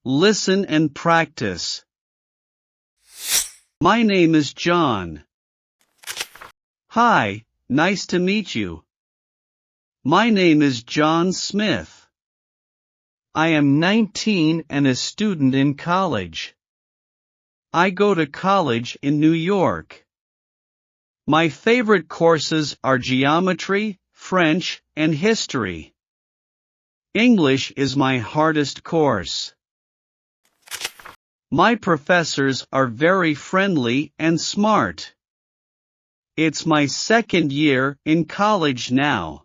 Listen and practice. My name is John. Hi, nice to meet you. My name is John Smith. I am 19 and a student in college. I go to college in New York. My favorite courses are geometry, French, and history. English is my hardest course. My professors are very friendly and smart. It's my second year in college now.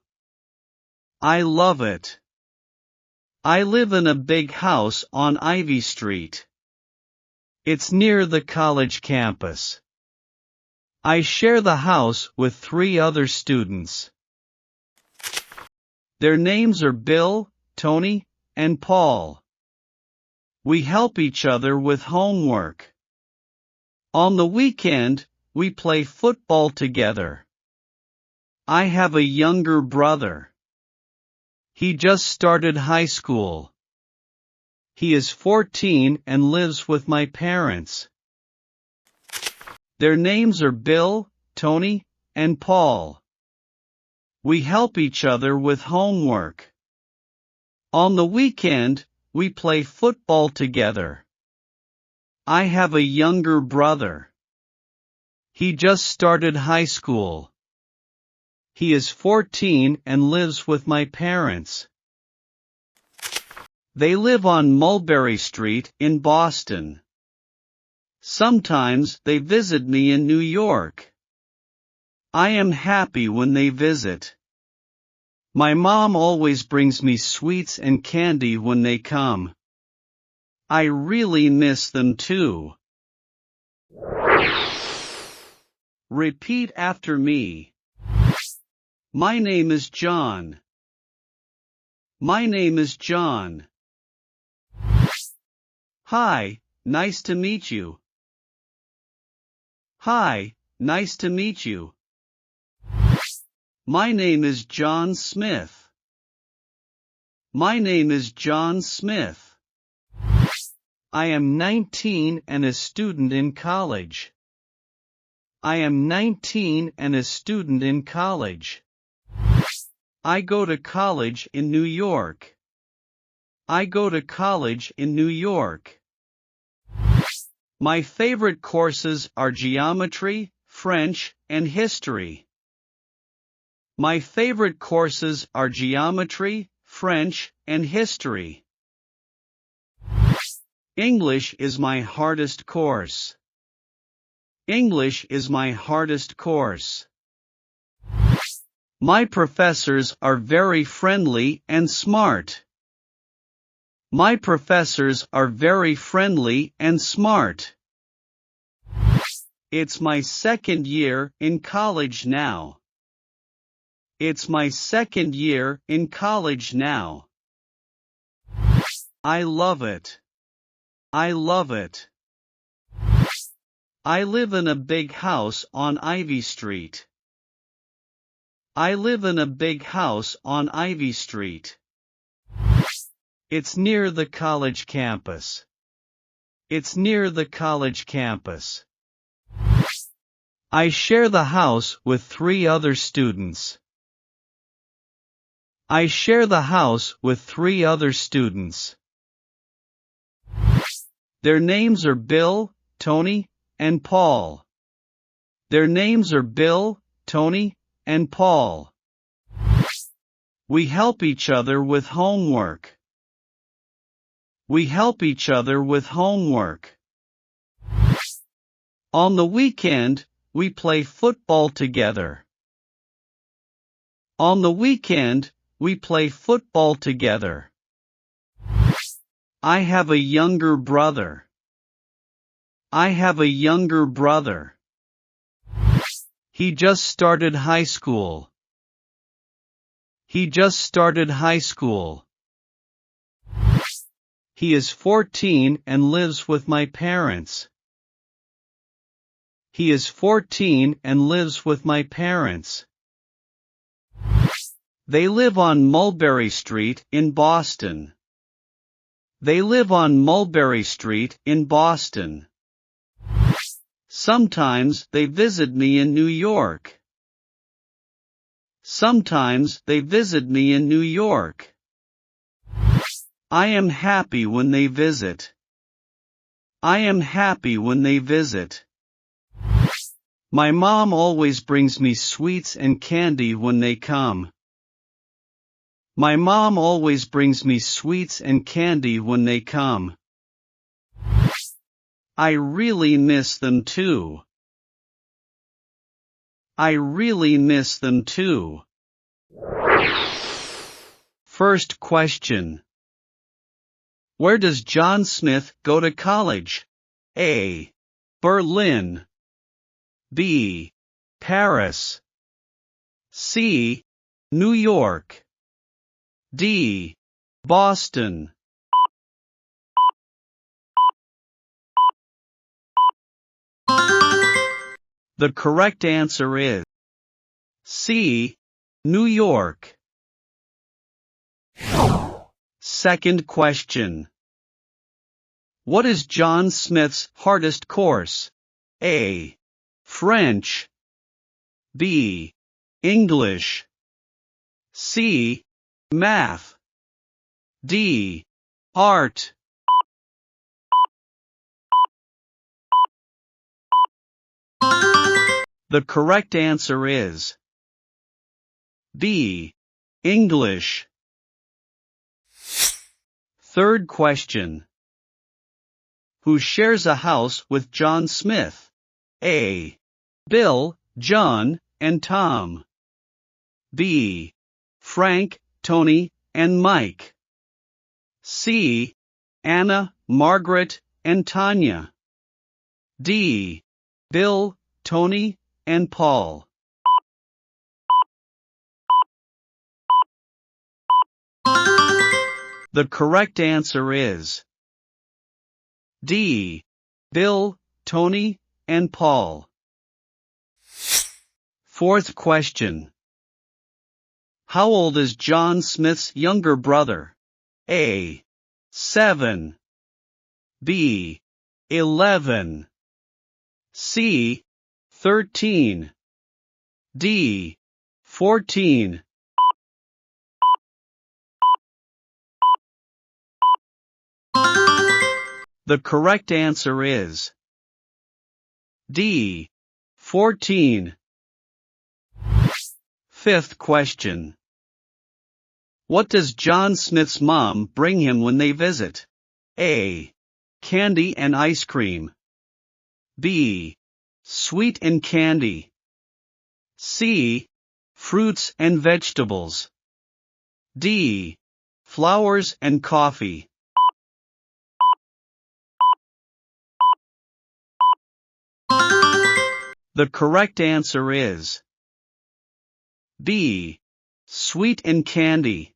I love it. I live in a big house on Ivy Street. It's near the college campus. I share the house with 3 other students. Their names are Bill, Tony, and Paul. We help each other with homework. On the weekend, we play football together. I have a younger brother. He just started high school. He is 14 and lives with my parents. Their names are Bill, Tony, and Paul. We help each other with homework. On the weekend, we play football together. I have a younger brother. He just started high school. He is 14 and lives with my parents. They live on Mulberry Street in Boston. Sometimes they visit me in New York. I am happy when they visit. My mom always brings me sweets and candy when they come. I really miss them too. Repeat after me. My name is John. My name is John. Hi, nice to meet you. Hi, nice to meet you. My name is John Smith. My name is John Smith. I am 19 and a student in college. I am 19 and a student in college. I go to college in New York. I go to college in New York. My favorite courses are geometry, French, and history. My favorite courses are geometry, French, and history. English is my hardest course. English is my hardest course. My professors are very friendly and smart. My professors are very friendly and smart. It's my second year in college now. It's my second year in college now. I love it. I love it. I live in a big house on Ivy Street. I live in a big house on Ivy Street. It's near the college campus. It's near the college campus. I share the house with 3 other students. I share the house with 3 other students. Their names are Bill, Tony, and Paul. Their names are Bill, Tony, and Paul. We help each other with homework. We help each other with homework. On the weekend, we play football together. On the weekend, we play football together. I have a younger brother. I have a younger brother. He just started high school. He just started high school. He is 14 and lives with my parents. He is 14 and lives with my parents. They live on Mulberry Street in Boston. They live on Mulberry Street in Boston. Sometimes they visit me in New York. Sometimes they visit me in New York. I am happy when they visit. I am happy when they visit. My mom always brings me sweets and candy when they come. My mom always brings me sweets and candy when they come. I really miss them too. I really miss them too. First question. Where does John Smith go to college? A. Berlin. B. Paris. C. New York. D. Boston. The correct answer is C. New York. Second question. What is John Smith's hardest course? A. French. B. English. C. Math. D. Art. The correct answer is B. English. Third question. Who shares a house with John Smith? A. Bill, John, and Tom. B. Frank, Tony, and Mike. C. Anna, Margaret, and Tanya. D. Bill, Tony, and Paul. The correct answer is D. Bill, Tony, and Paul. Fourth question. How old is John Smith's younger brother? A. 7. B. 11. C. 13. D. 14. The correct answer is D. 14. Fifth question. What does John Smith's mom bring him when they visit? A. Candy and ice cream. B. Sweet and candy. C. Fruits and vegetables. D. Flowers and coffee. The correct answer is B. Sweet and candy.